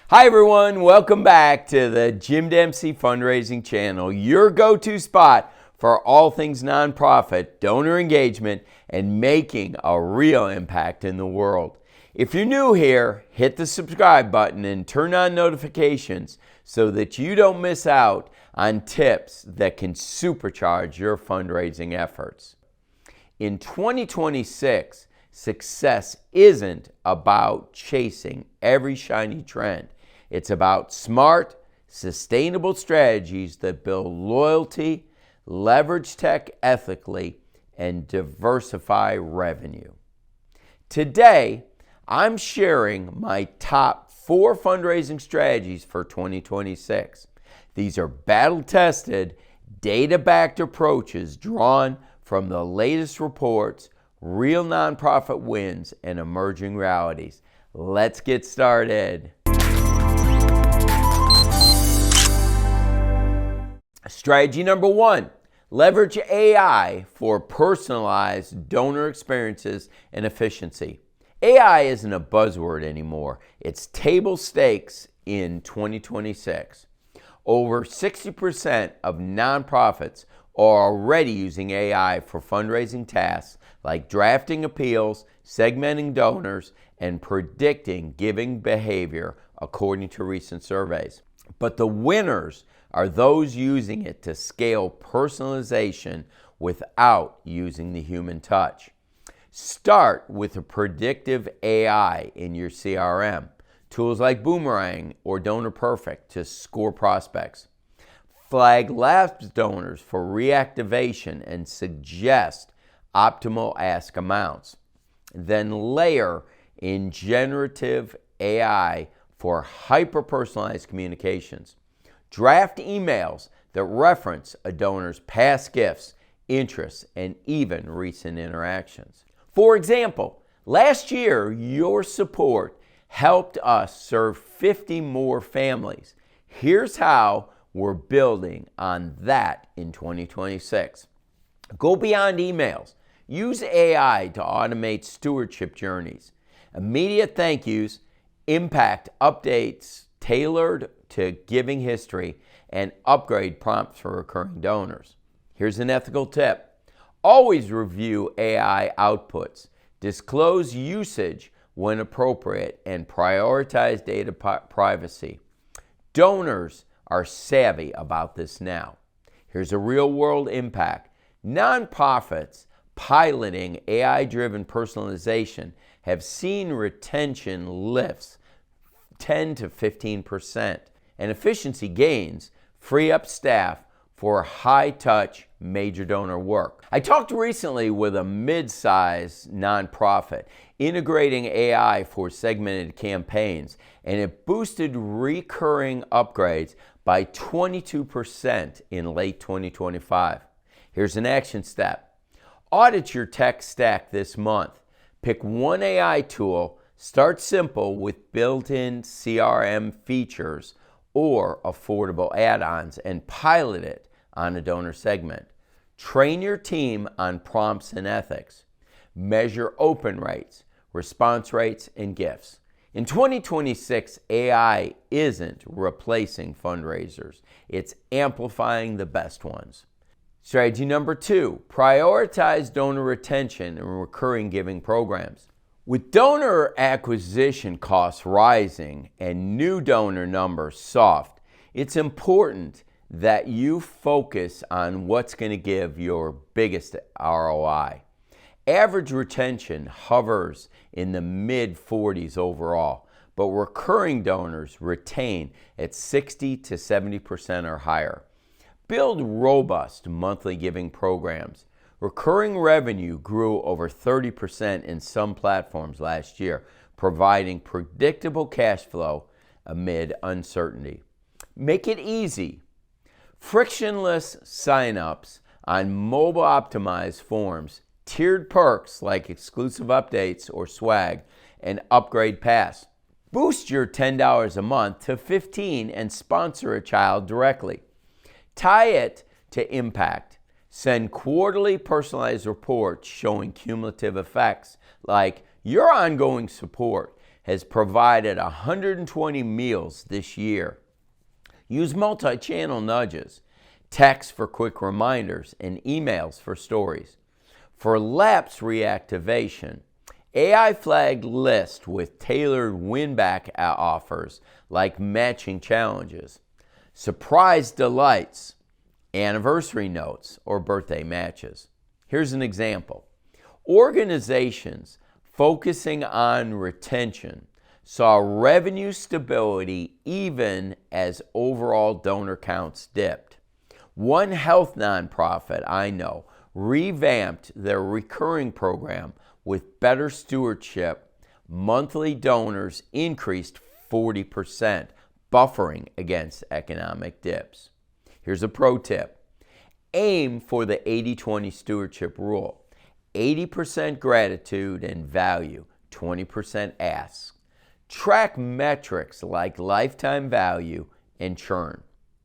Hi everyone, welcome back to the Jim Dempsey Fundraising Channel, your go-to spot for all things nonprofit, donor engagement, and making a real impact in the world. If you're new here, hit the subscribe button and turn on notifications so that you don't miss out on tips that can supercharge your fundraising efforts. In 2026, success isn't about chasing every shiny trend. It's about smart, sustainable strategies that build loyalty, leverage tech ethically, and diversify revenue. Today, I'm sharing my top 4 fundraising strategies for 2026. These are battle-tested, data-backed approaches drawn from the latest reports, real nonprofit wins, and emerging realities. Let's get started. Strategy number 1, leverage AI for personalized donor experiences and efficiency. AI isn't a buzzword anymore. It's table stakes in 2026. Over 60% of nonprofits are already using AI for fundraising tasks like drafting appeals, segmenting donors, and predicting giving behavior, according to recent surveys. But the winners are those using it to scale personalization without using the human touch. Start with a predictive AI in your CRM. Tools like Boomerang or Donor Perfect to score prospects. Flag lapsed donors for reactivation and suggest optimal ask amounts. Then layer in generative AI for hyper-personalized communications. Draft emails that reference a donor's past gifts, interests, and even recent interactions. For example, last year, your support helped us serve 50 more families. Here's how we're building on that in 2026. Go beyond emails. Use AI to automate stewardship journeys. Immediate thank yous, impact updates tailored to giving history, and upgrade prompts for recurring donors. Here's an ethical tip. Always review AI outputs, disclose usage when appropriate, and prioritize data privacy. Donors are savvy about this now. Here's a real-world impact. Nonprofits piloting AI-driven personalization have seen retention lifts 10 to 15%, and efficiency gains free up staff for high-touch major donor work. I talked recently with a mid-sized nonprofit integrating AI for segmented campaigns, and it boosted recurring upgrades by 22% in late 2025. Here's an action step. Audit your tech stack this month. Pick one AI tool. Start simple with built-in CRM features or affordable add-ons and pilot it on a donor segment. Train your team on prompts and ethics. Measure open rates, response rates, and gifts. In 2026, AI isn't replacing fundraisers. It's amplifying the best ones. Strategy number 2, prioritize donor retention and recurring giving programs. With donor acquisition costs rising and new donor numbers soft, it's important that you focus on what's going to give your biggest ROI. Average retention hovers in the mid-40s overall, but recurring donors retain at 60 to 70% or higher. Build robust monthly giving programs. Recurring revenue grew over 30% in some platforms last year, providing predictable cash flow amid uncertainty. Make it easy. Frictionless signups on mobile-optimized forms, tiered perks like exclusive updates or swag, and upgrade pass. Boost your $10 a month to $15 and sponsor a child directly. Tie it to impact. Send quarterly personalized reports showing cumulative effects like your ongoing support has provided 120 meals this year. Use multi-channel nudges, text for quick reminders, and emails for stories. For lapse reactivation, AI flagged list with tailored win-back offers like matching challenges, surprise delights, anniversary notes, or birthday matches. Here's an example. Organizations focusing on retention saw revenue stability even as overall donor counts dipped. One health nonprofit I know revamped their recurring program with better stewardship. Monthly donors increased 40%, buffering against economic dips. Here's a pro tip. Aim for the 80-20 stewardship rule. 80% gratitude and value, 20% ask. Track metrics like lifetime value and churn.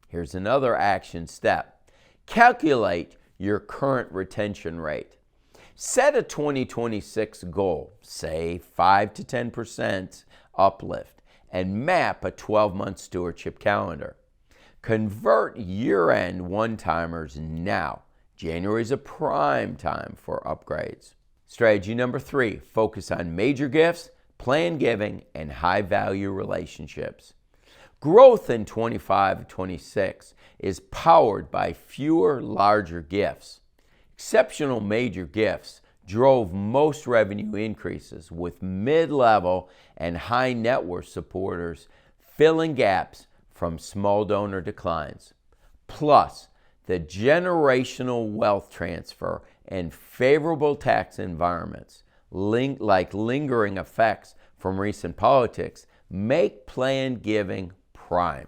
Here's another action step. Calculate your current retention rate. Set a 2026 goal, say 5 to 10% uplift, and map a 12-month stewardship calendar. Convert year-end one-timers now. January is a prime time for upgrades. Strategy number 3, focus on major gifts, planned giving, and high-value relationships. Growth in 25-26 is powered by fewer, larger gifts. Exceptional major gifts drove most revenue increases, with mid-level and high net worth supporters filling gaps from small donor declines. Plus, the generational wealth transfer and favorable tax environments, like lingering effects from recent politics, make planned giving prime.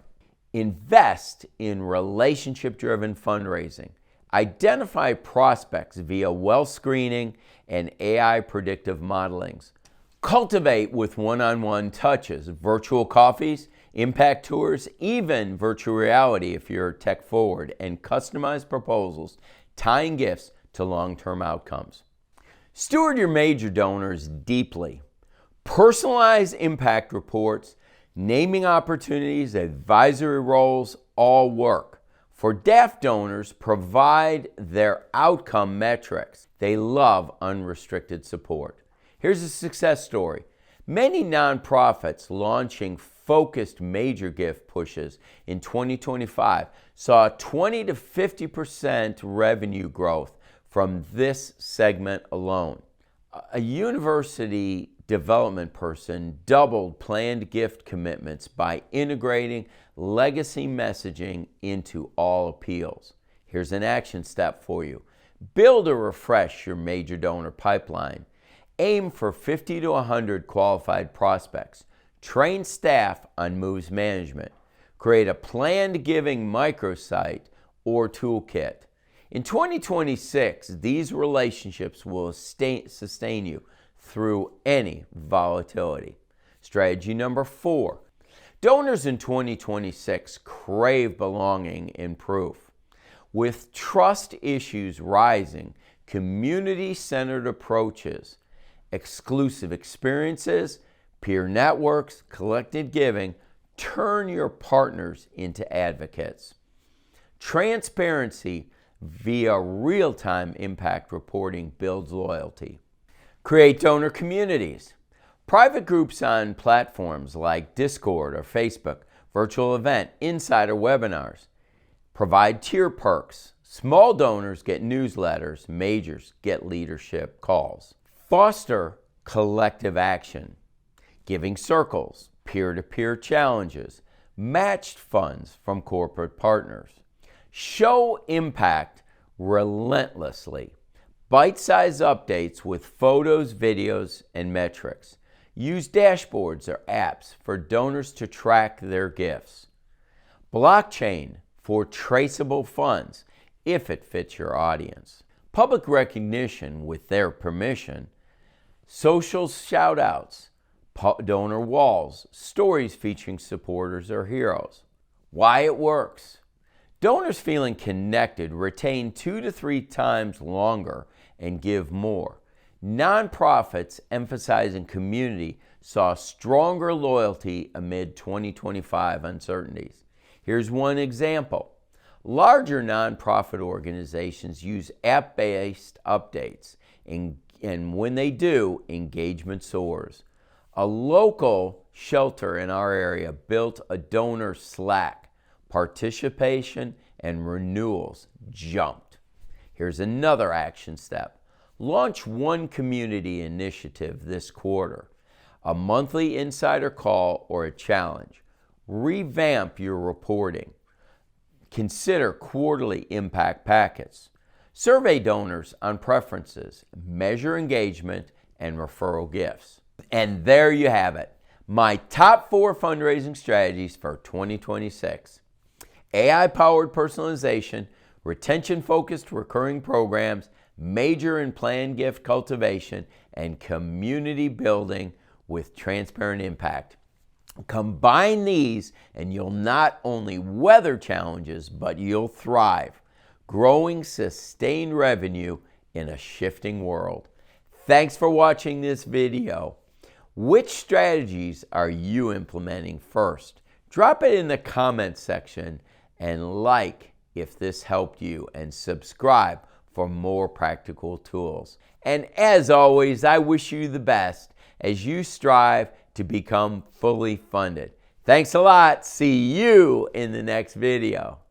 Invest in relationship-driven fundraising. Identify prospects via wealth screening and AI predictive modelings. Cultivate with one-on-one touches, virtual coffees, impact tours, even virtual reality if you're tech forward, and customized proposals tying gifts to long-term outcomes. Steward your major donors deeply. Personalize impact reports, naming opportunities, advisory roles, all work. For DAF donors, provide their outcome metrics. They love unrestricted support. Here's a success story. Many nonprofits launching focused major gift pushes in 2025 saw 20 to 50% revenue growth from this segment alone. A university development person doubled planned gift commitments by integrating legacy messaging into all appeals. Here's an action step for you. Build or refresh your major donor pipeline. Aim for 50 to 100 qualified prospects. Train staff on moves management. Create a planned giving microsite or toolkit. In 2026, these relationships will sustain you through any volatility. Strategy number 4. Donors in 2026 crave belonging and proof. With trust issues rising, community-centered approaches, exclusive experiences, peer networks, collective giving, turn your partners into advocates. Transparency via real-time impact reporting builds loyalty. Create donor communities. Private groups on platforms like Discord or Facebook, virtual event, insider webinars. Provide tier perks. Small donors get newsletters, majors get leadership calls. Foster collective action. Giving circles, peer-to-peer challenges, matched funds from corporate partners. Show impact relentlessly. Bite-sized updates with photos, videos, and metrics. Use dashboards or apps for donors to track their gifts. Blockchain for traceable funds if it fits your audience. Public recognition with their permission. Social shout-outs, donor walls, stories featuring supporters or heroes. Why it works. Donors feeling connected retain 2 to 3 times longer and give more. Nonprofits emphasizing community saw stronger loyalty amid 2025 uncertainties. Here's one example. Larger nonprofit organizations use app-based updates, and when they do, engagement soars. A local shelter in our area built a donor Slack. Participation and renewals jumped. Here's another action step. Launch one community initiative this quarter, a monthly insider call or a challenge. Revamp your reporting. Consider quarterly impact packets. Survey donors on preferences, measure engagement, and referral gifts. And there you have it, my top 4 fundraising strategies for 2026. AI-powered personalization, retention-focused recurring programs, major and planned gift cultivation, and community building with transparent impact. Combine these and you'll not only weather challenges, but you'll thrive, growing sustained revenue in a shifting world. Thanks for watching this video. Which strategies are you implementing first? Drop it in the comments section and like if this helped you, and subscribe for more practical tools. And as always, I wish you the best as you strive to become fully funded. Thanks a lot. See you in the next video.